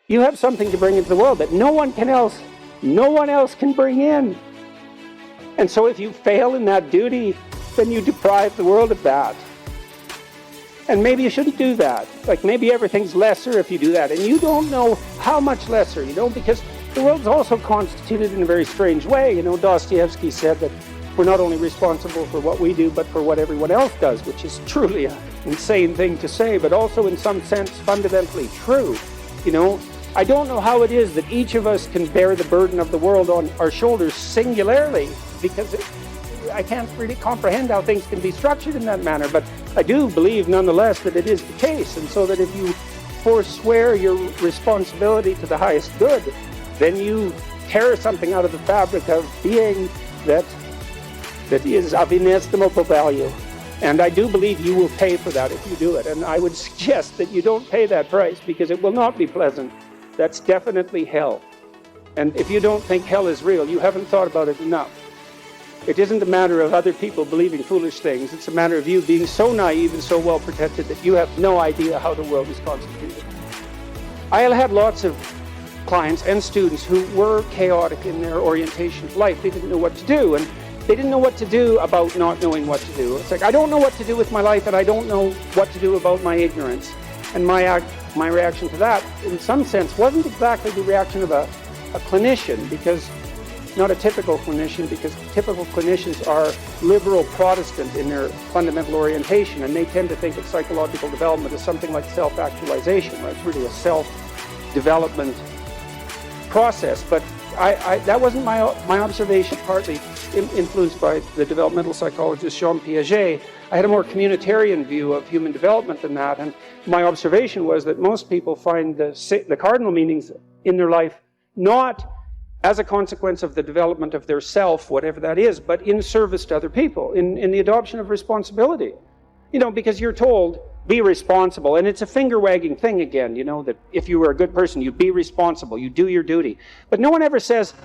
You have something to bring into the world that no one else can bring in. And so if you fail in that duty, then you deprive the world of that. And maybe you shouldn't do that. Like maybe everything's lesser if you do that. And you don't know how much lesser, because the world's also constituted in a very strange way. Dostoevsky said that we're not only responsible for what we do, but for what everyone else does, which is truly an insane thing to say, but also in some sense fundamentally true. I don't know how it is that each of us can bear the burden of the world on our shoulders singularly, because I can't really comprehend how things can be structured in that manner, but I do believe nonetheless that it is the case, and so that if you forswear your responsibility to the highest good, then you tear something out of the fabric of being that is of inestimable value. And I do believe you will pay for that if you do it, and I would suggest that you don't pay that price, because it will not be pleasant. That's definitely hell. And if you don't think hell is real, you haven't thought about it enough. It isn't a matter of other people believing foolish things. It's a matter of you being so naive and so well protected that you have no idea how the world is constituted. I had lots of clients and students who were chaotic in their orientation of life. They didn't know what to do, and they didn't know what to do about not knowing what to do. It's like, I don't know what to do with my life, and I don't know what to do about my ignorance. And my reaction to that, in some sense, wasn't exactly the reaction of a clinician, because not a typical clinician, because typical clinicians are liberal Protestant in their fundamental orientation, and they tend to think of psychological development as something like self-actualization, right? It's really a self-development process. But that wasn't my observation, partly influenced by the developmental psychologist Jean Piaget. I had a more communitarian view of human development than that, and my observation was that most people find the cardinal meanings in their life not as a consequence of the development of their self, whatever that is, but in service to other people, in the adoption of responsibility. Because you're told, be responsible, and it's a finger-wagging thing again, that if you were a good person, you be responsible, you do your duty. But no one ever says,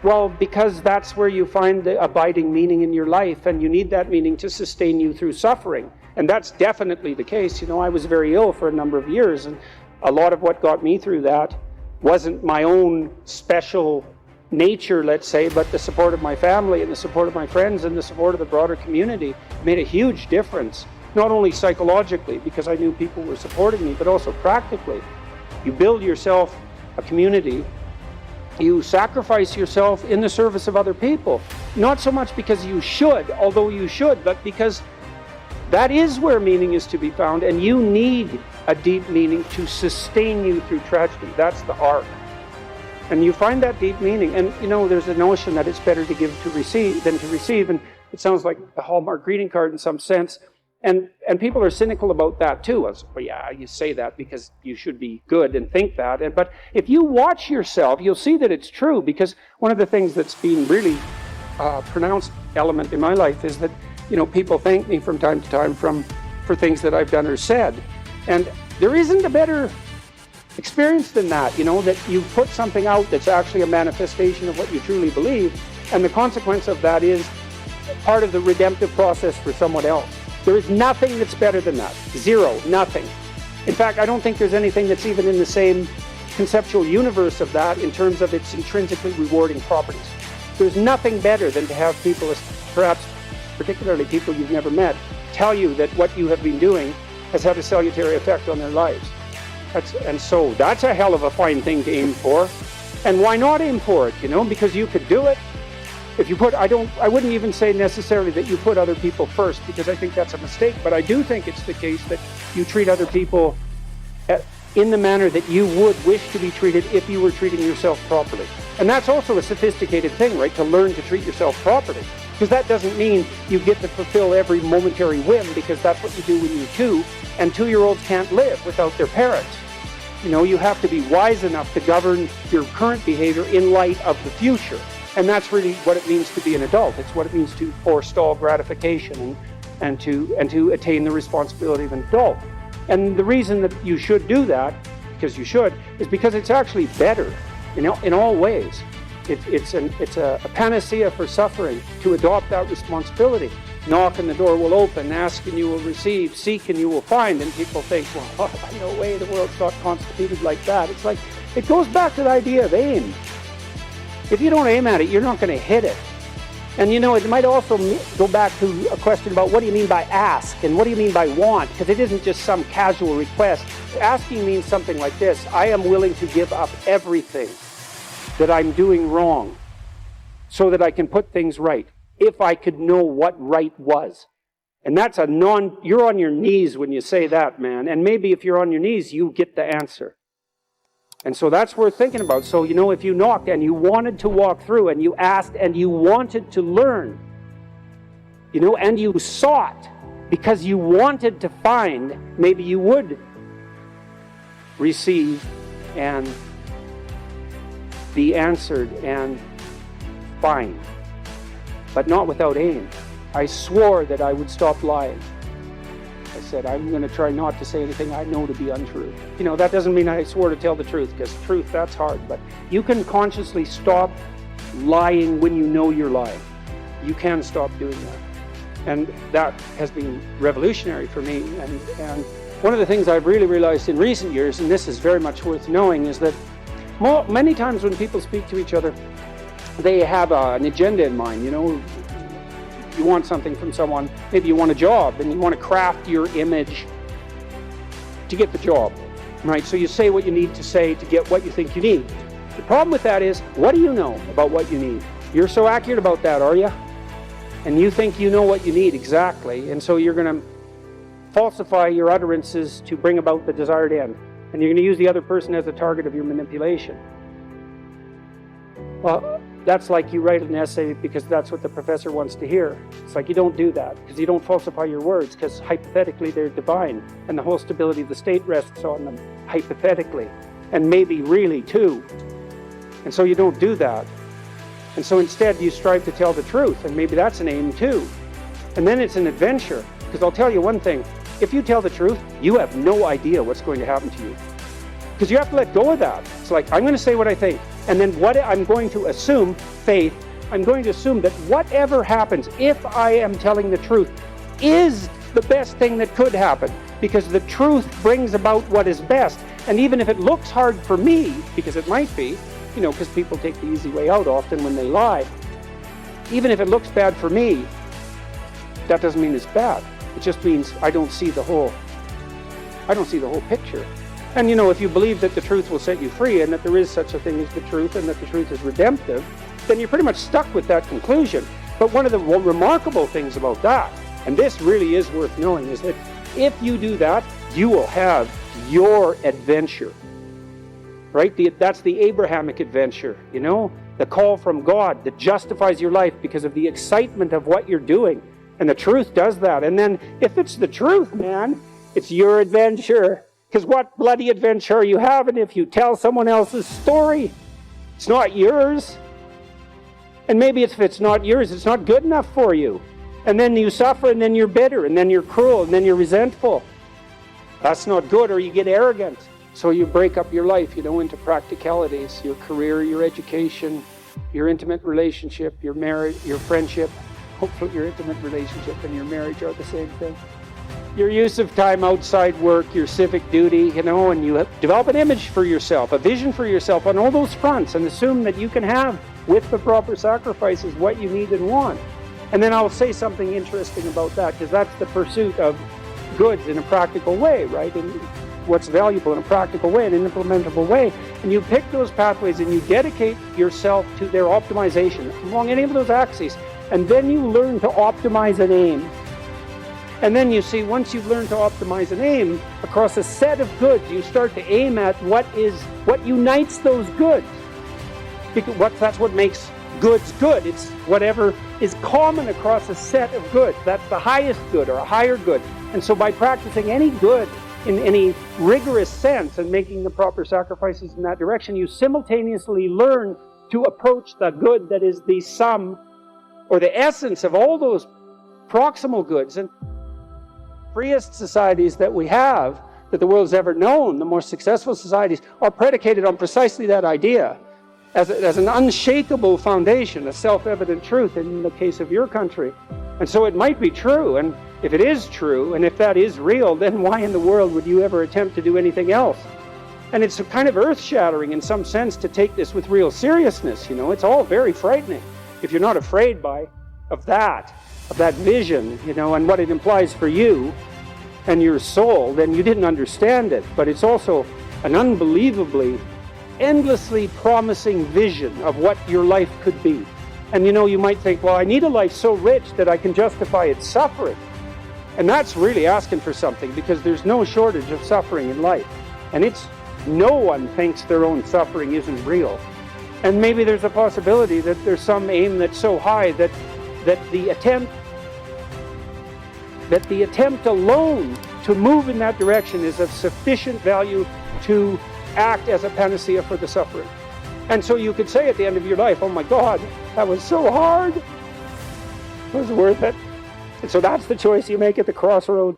well, because that's where you find the abiding meaning in your life, and you need that meaning to sustain you through suffering. And that's definitely the case. I was very ill for a number of years, and a lot of what got me through that wasn't my own special nature, let's say, but the support of my family and the support of my friends and the support of the broader community made a huge difference, not only psychologically, because I knew people were supporting me, but also practically. You build yourself a community, you sacrifice yourself in the service of other people, not so much because you should, although you should, but because that is where meaning is to be found, and you need a deep meaning to sustain you through tragedy. That's the arc. And you find that deep meaning, and there's a notion that it's better to give than to receive, and it sounds like a Hallmark greeting card in some sense, and people are cynical about that too. Well, yeah, you say that because you should be good and think that, but if you watch yourself, you'll see that it's true, because one of the things that's been really pronounced element in my life is that people thank me from time to time for things that I've done or said. And there isn't a better experience than that, that you put something out that's actually a manifestation of what you truly believe, and the consequence of that is part of the redemptive process for someone else. There is nothing that's better than that. Zero, nothing. In fact, I don't think there's anything that's even in the same conceptual universe of that in terms of its intrinsically rewarding properties. There's nothing better than to have people, perhaps particularly people you've never met, tell you that what you have been doing has had a salutary effect on their lives. And so that's a hell of a fine thing to aim for. And why not aim for it, because you could do it. If you put, I wouldn't even say necessarily that you put other people first, because I think that's a mistake, but I do think it's the case that you treat other people in the manner that you would wish to be treated if you were treating yourself properly. And that's also a sophisticated thing, right, to learn to treat yourself properly. Because that doesn't mean you get to fulfill every momentary whim, because that's what you do when you're 2, and 2-year-olds can't live without their parents. You have to be wise enough to govern your current behavior in light of the future. And that's really what it means to be an adult. It's what it means to forestall gratification and to attain the responsibility of an adult. And the reason that you should do that, because you should, is because it's actually better, in all ways. It's a panacea for suffering to adopt that responsibility. Knock and the door will open, ask and you will receive, seek and you will find. And people think, well, no way, the world's not constituted like that. It's like, It goes back to the idea of aim. If you don't aim at it, you're not going to hit it. And it might also go back to a question about what do you mean by ask and what do you mean by want, because it isn't just some casual request. Asking means something like this: I am willing to give up everything that I'm doing wrong so that I can put things right, if I could know what right was. And that's you're on your knees when you say that, man. And maybe if you're on your knees, you get the answer. And so that's worth thinking about. So, if you knocked and you wanted to walk through and you asked and you wanted to learn, and you sought because you wanted to find, maybe you would receive and be answered and find. But not without aim. I swore that I would stop lying. I said, I'm going to try not to say anything I know to be untrue. That doesn't mean I swore to tell the truth, because truth, that's hard. But you can consciously stop lying when you know you're lying. You can stop doing that. And that has been revolutionary for me. And one of the things I've really realized in recent years, and this is very much worth knowing, is that many times when people speak to each other, they have an agenda in mind. You want something from someone, maybe you want a job, and you want to craft your image to get the job, right? So you say what you need to say to get what you think you need. The problem with that is, what do you know about what you need? You're so accurate about that, are you? And you think you know what you need exactly, and so you're going to falsify your utterances to bring about the desired end, and you're going to use the other person as a target of your manipulation. Well, that's like you write an essay because that's what the professor wants to hear. It's like you don't do that, because you don't falsify your words, because hypothetically they're divine, and the whole stability of the state rests on them, hypothetically, and maybe really too. And so you don't do that. And so instead you strive to tell the truth, and maybe that's an aim too. And then it's an adventure, because I'll tell you one thing: if you tell the truth, you have no idea what's going to happen to you. Because you have to let go of that. It's like, I'm going to say what I think. And then what I'm going to assume, faith, I'm going to assume that whatever happens, if I am telling the truth, is the best thing that could happen. Because the truth brings about what is best. And even if it looks hard for me, because it might be, because people take the easy way out often when they lie, even if it looks bad for me, that doesn't mean it's bad. It just means I don't see the whole picture. And if you believe that the truth will set you free, and that there is such a thing as the truth, and that the truth is redemptive, then you're pretty much stuck with that conclusion. But one of the remarkable things about that, and this really is worth knowing, is that if you do that, you will have your adventure. Right? That's the Abrahamic adventure, the call from God that justifies your life because of the excitement of what you're doing. And the truth does that. And then if it's the truth, man, it's your adventure. Because what bloody adventure are you having if you tell someone else's story? It's not yours. And maybe if it's not yours, it's not good enough for you. And then you suffer, and then you're bitter, and then you're cruel, and then you're resentful. That's not good, or you get arrogant. So you break up your life, into practicalities, your career, your education, your intimate relationship, your marriage, your friendship. Hopefully your intimate relationship and your marriage are the same thing. Your use of time outside work, your civic duty, and you develop an image for yourself, a vision for yourself on all those fronts, and assume that you can have, with the proper sacrifices, what you need and want. And then I'll say something interesting about that, because that's the pursuit of goods in a practical way, right? And what's valuable in a practical way, in an implementable way. And you pick those pathways and you dedicate yourself to their optimization along any of those axes. And then you learn to optimize an aim. And then you see, once you've learned to optimize an aim across a set of goods, you start to aim at what unites those goods. Because that's what makes goods good. It's whatever is common across a set of goods. That's the highest good or a higher good. And so by practicing any good in any rigorous sense and making the proper sacrifices in that direction, you simultaneously learn to approach the good that is the sum or the essence of all those proximal goods. And freest societies that we have, that the world's ever known, the more successful societies, are predicated on precisely that idea as an unshakable foundation, a self-evident truth in the case of your country. And so it might be true, and if it is true, and if that is real, then why in the world would you ever attempt to do anything else? And it's kind of earth-shattering in some sense to take this with real seriousness, you know. It's all very frightening if you're not afraid of that vision, you know, and what it implies for you and your soul, then you didn't understand it. But it's also an unbelievably, endlessly promising vision of what your life could be. And you know, you might think, well, I need a life so rich that I can justify its suffering. And that's really asking for something, because there's no shortage of suffering in life. And no one thinks their own suffering isn't real. And maybe there's a possibility that there's some aim that's so high that the attempt alone to move in that direction is of sufficient value to act as a panacea for the suffering. And so you could say at the end of your life, oh my God, that was so hard. It was worth it. And so that's the choice you make at the crossroad.